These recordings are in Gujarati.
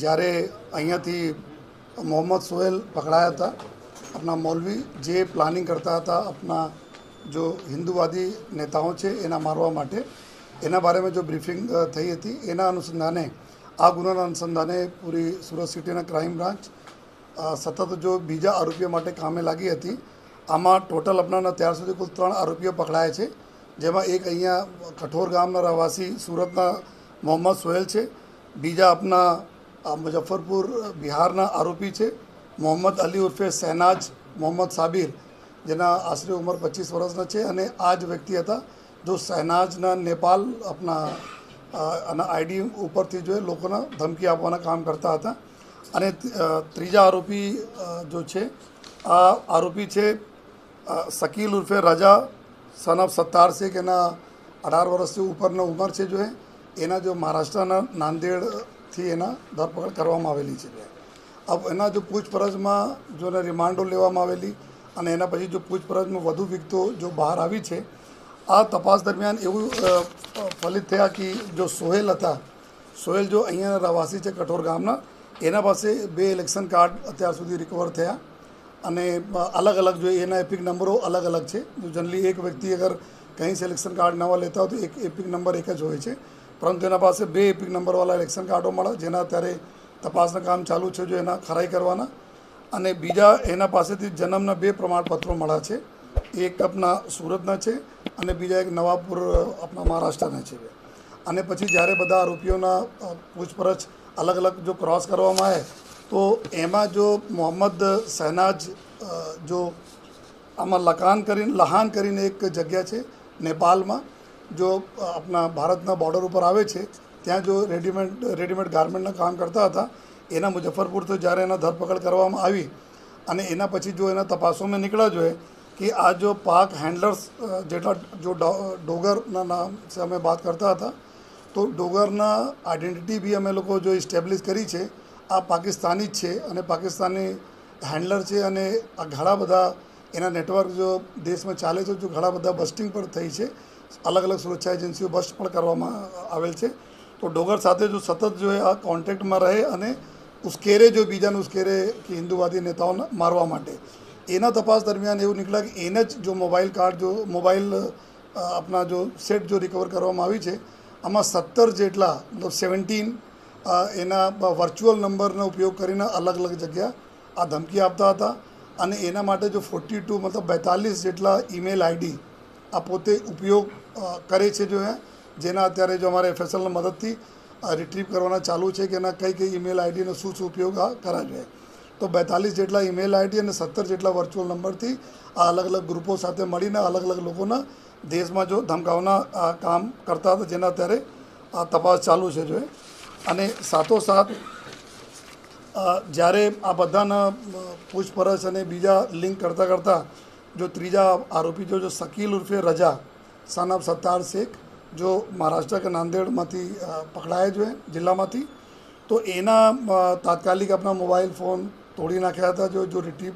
જ્યારે અહીંયાથી મોહમ્મદ સોહેલ પકડાયા હતા, अपना मौलवी જે પ્લાનિંગ કરતા હતા अपना जो हिंदूवादी नेताओं છે એના મારવા માટે, એના બારેમાં જો બ્રીફિંગ થઈ હતી એના અનુસંધાને આ ગુનાના અનુસંધાને પૂરી સુરત સિટીના ક્રાઇમ બ્રાન્ચ સતત જો બીજા આરોપીઓ માટે કામે લાગી હતી. આમાં ટોટલ આપણાના ત્યાર સુધી કુલ 3 આરોપીઓ પકડાયા છે, જેમાં એક અહીંયા કઠોર ગામના રહેવાસી સુરતના મોહમ્મદ સોહેલ છે. બીજા આપણા મુઝફ્ફરપુર બિહારના આરોપી છે મોહમ્મદ અલી ઉર્ફે શહેનાજ મોહમ્મદ સાબિર, જેના આશરે ઉંમર 25 વર્ષના છે. અને આ જ વ્યક્તિ હતા જો શહેનાજના નેપાલ આપણા આઈડી ઉપરથી જો લોકોના ધમકી આપવાના કામ કરતા હતા. અને ત્રીજા આરોપી જો છે આ આરોપી છે શકીલ ઉર્ફે રજા સન ઓફ સત્તાર શેખ, એના 18 વર્ષથી ઉપરના ઉંમર છે જો એના જો મહારાષ્ટ્રના નાંદેડથી એના ધરપકડ કરવામાં આવેલી છે. अब એના જો પૂછપરછમાં જો એને રિમાન્ડો લેવામાં આવેલી અને એના પછી જો પૂછપરછમાં વધુ વિગતો જો બહાર આવી છે. આ તપાસ દરમિયાન એવું ફલિત થયા કે જો સોહેલ હતા, સોહેલ જો અહીંયાના રહેવાસી છે કઠોર ગામના, એના પાસે 2 ઇલેક્શન કાર્ડ અત્યાર સુધી રિકવર થયા અને અલગ અલગ જો એના એપિક નંબરો અલગ અલગ છે. જો જનરલી એક વ્યક્તિ અગર કંઈ से ઇલેક્શન કાર્ડ નવા લેતા હોય તો એક એપિક નંબર એક જ હોય છે, પરંતુ એના પાસે 2 એપિક નંબરવાળા ઇલેક્શન કાર્ડો મળ્યા, જેના અત્યારે તપાસના કામ ચાલુ છે જો એના ખરાઈ કરવાના. અને બીજા એના પાસેથી જન્મના 2 પ્રમાણપત્રો મળ્યા છે, એક આપણા સુરતના છે અને બીજા એક નવાપુર આપણા મહારાષ્ટ્રના છે. અને પછી જ્યારે બધા આરોપીઓના પૂછપરછ અલગ અલગ જો ક્રોસ કરવામાં આવે તો એમાં જો મોહમ્મદ શહેનાજ જો આમાં લહાન કરીને એક જગ્યા છે નેપાલમાં, જો આપણા ભારતના બોર્ડર ઉપર આવે છે, ત્યાં જો રેડીમેડ ગાર્મેન્ટના કામ કરતા હતા. એના મુઝફ્ફરપુરથી જ્યારે એના ધરપકડ કરવામાં આવી અને એના પછી જો એના તપાસોમાં નીકળ્યા જોઈએ કે આ જો પાક હેન્ડલર્સ જેટલા જો ડોગરના નામ સે અમે વાત કરતા હતા, તો ડોગરના આઈડેન્ટિટી બી અમે લોકો જો ઇસ્ટેબ્લિશ કરી છે, આ પાકિસ્તાની જ છે અને પાકિસ્તાની હેન્ડલર છે. અને આ ઘણા બધા એના નેટવર્ક જો દેશમાં ચાલે છે, જો ઘણા બધા બસ્ટિંગ પણ થઈ છે, અલગ અલગ સુરક્ષા એજન્સીઓ બસ્ટ પણ કરવામાં આવેલ છે. તો ડોગર સાથે જો સતત જો આ કોન્ટેક્ટમાં રહે અને ઉશ્કેરે જો બીજાને ઉશ્કેરે કે હિન્દુવાદી નેતાઓને મારવા માટે, એના તપાસ દરમિયાન એવું નીકળ્યા કે એને જ જો મોબાઈલ આપણા જો સેટ જો રિકવર કરવામાં આવી છે, આમાં 17 જેટલા મતલબ 17 એના વર્ચ્યુઅલ નંબરનો ઉપયોગ કરીને અલગ અલગ જગ્યા આ ધમકી આપતા હતા. અને એના માટે જો 42 મતલબ 42 જેટલા ઈમેલ આઈડી આ પોતે ઉપયોગ કરે છે જો જેના અત્યારે જો અમારે એફએસએલની મદદથી રિટ્રીવ કરવાના ચાલુ છે કે એના કઈ ઈમેલ આઈડીનો શું ઉપયોગ કરા જોઈએ. તો 42 જેટલા ઈમેલ આઈડી અને 17 જેટલા વર્ચ્યુઅલ નંબરથી આ અલગ અલગ ગ્રુપો સાથે મળીને અલગ અલગ લોકોના દેશમાં જો ધમકાવના કામ કરતા હતા, જેના અત્યારે આ તપાસ ચાલુ છે જો. અને સાથોસાથ જ્યારે આ બધાના પૂછપરછ અને બીજા લિંક કરતાં જો ત્રીજા આરોપી જો શકીલ ઉર્ફે રજા સન ઓફ સત્તાર શેખ जो महाराष्ट्र के नांदेड़માંથી પકડાયા જો જિલ્લામાંથી, તો એના તાત્કાલિક આપણા મોબાઈલ ફોન તોડી નાખ્યા હતા જો રિટ્રીવ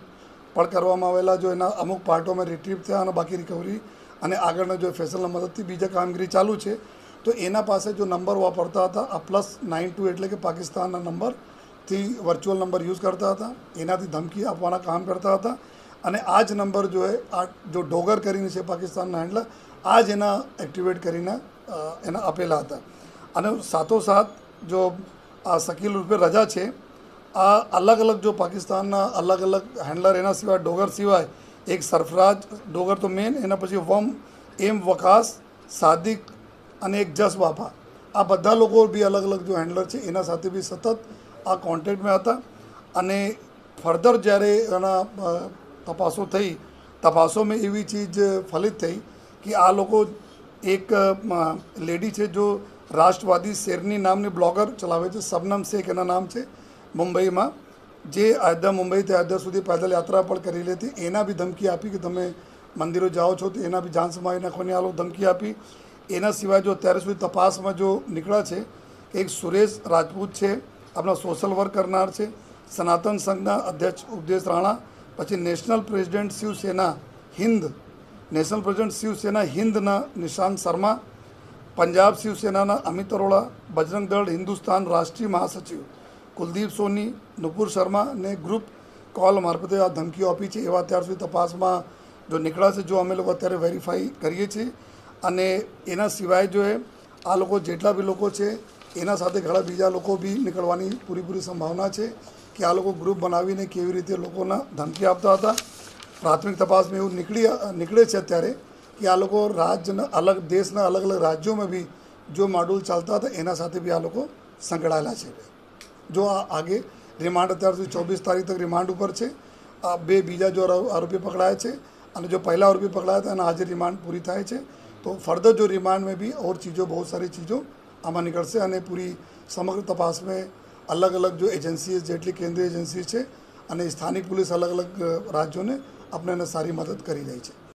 પણ કરવામાં આવેલા, જો એના અમુક પાર્ટોમાં રિટ્રીવ થયા અને બાકી રિકવરી અને આગળના જો ફેસલના મદદથી બીજા કામગીરી ચાલુ છે. તો એના પાસે જો નંબર વાપરતા હતા આ +92 એટલે કે પાકિસ્તાનના નંબરથી વર્ચ્યુઅલ નંબર યુઝ કરતા હતા, એનાથી ધમકી આપવાના કામ કરતા હતા. અને આ જ નંબર જો આ જો ડોગર કરીને છે પાકિસ્તાનના હેન્ડલર, આ જ એના એક્ટિવેટ કરીને એના આપેલા હતા. અને સાથોસાથ જો આ શકીલ ઉર્ફે રજા છે, આ અલગ અલગ જો પાકિસ્તાનના અલગ અલગ હેન્ડલર, એના સિવાય ડોગર સિવાય એક સરફરાજ ડોગર તો મેન, એના પછી વકાસ સાદિક અને એક જસ બાપા, આ બધા લોકો બી અલગ અલગ જો હેન્ડલર છે એના સાથે બી સતત આ કોન્ટેક્ટમાં હતા. અને ફર્ધર જ્યારે એના તપાસોમાં એવી ચીજ ફલિત થઈ કે આ લોકો એક લેડી છે જો રાષ્ટ્રવાદી શેરની નામની બ્લોગર ચલાવે છે, શબનમ શેખ એના નામ છે, મુંબઈમાં, જે મુંબઈથી અયોધ્યા સુધી પેદલ યાત્રા પણ કરી લેતી. એના બી ધમકી આપી કે તમે મંદિરો જાઓ છો તો એના બી જાન સમાવી નાખવાની આ લોકો ધમકી આપી. એના સિવાય જો અત્યારે સુધી તપાસમાં જો નીકળ્યા છે કે એક સુરેશ રાજપૂત છે, આપણા સોશિયલ વર્ક કરનાર છે, સનાતન સંઘના અધ્યક્ષ ઉપદેશ રાણા, પછી નેશનલ પ્રેસિડેન્ટ શિવસેના હિન્દના નિશાંત શર્મા, પંજાબ શિવસેનાના અમિત અરોડા, બજરંગ દળ હિન્દુસ્તાન રાષ્ટ્રીય મહાસચિવ કુલદીપ સોની, નુપુર શર્મા ને ગ્રુપ કોલ મારફતે આ ધમકીઓ આપી છે એવા અત્યાર સુધી તપાસમાં જો નીકળ્યા છે, જો અમે લોકો અત્યારે વેરીફાઈ કરીએ છીએ. અને એના સિવાય જો આ લોકો જેટલા બી લોકો છે એના સાથે ઘણા બીજા લોકો બી નીકળવાની પૂરેપૂરી સંભાવના છે કે આ લોકો ગ્રુપ બનાવીને કેવી રીતે લોકોના ધમકી આપતા હતા. પ્રાથમિક તપાસમાં એવું નીકળે છે અત્યારે કે આ લોકો રાજ્યના અલગ દેશના અલગ અલગ રાજ્યોમાં બી જો મોડ્યુલ ચાલતા હતા એના સાથે બી આ લોકો સંકળાયેલા છે. જો આ આગે રિમાન્ડ અત્યાર સુધી 24 તારીખ તક રિમાન્ડ ઉપર છે. આ બે બીજા જો આરોપી પકડાયા છે અને जो पहला आरोपी पकड़ाया था आज रिमांड पूरी થાય છે तो फर्दर जो रिमांड में भी और चीज़ों बहुत सारी चीज़ों આમાં નીકળશે અને પૂરી સમગ્ર તપાસ में अलग अलग जो एजेंसी જેટલી કેન્દ્રીય એજન્સી છે અને સ્થાનિક પોલીસ અલગ અલગ રાજ્યોને આપણે સારી મદદ કરી રહી છે.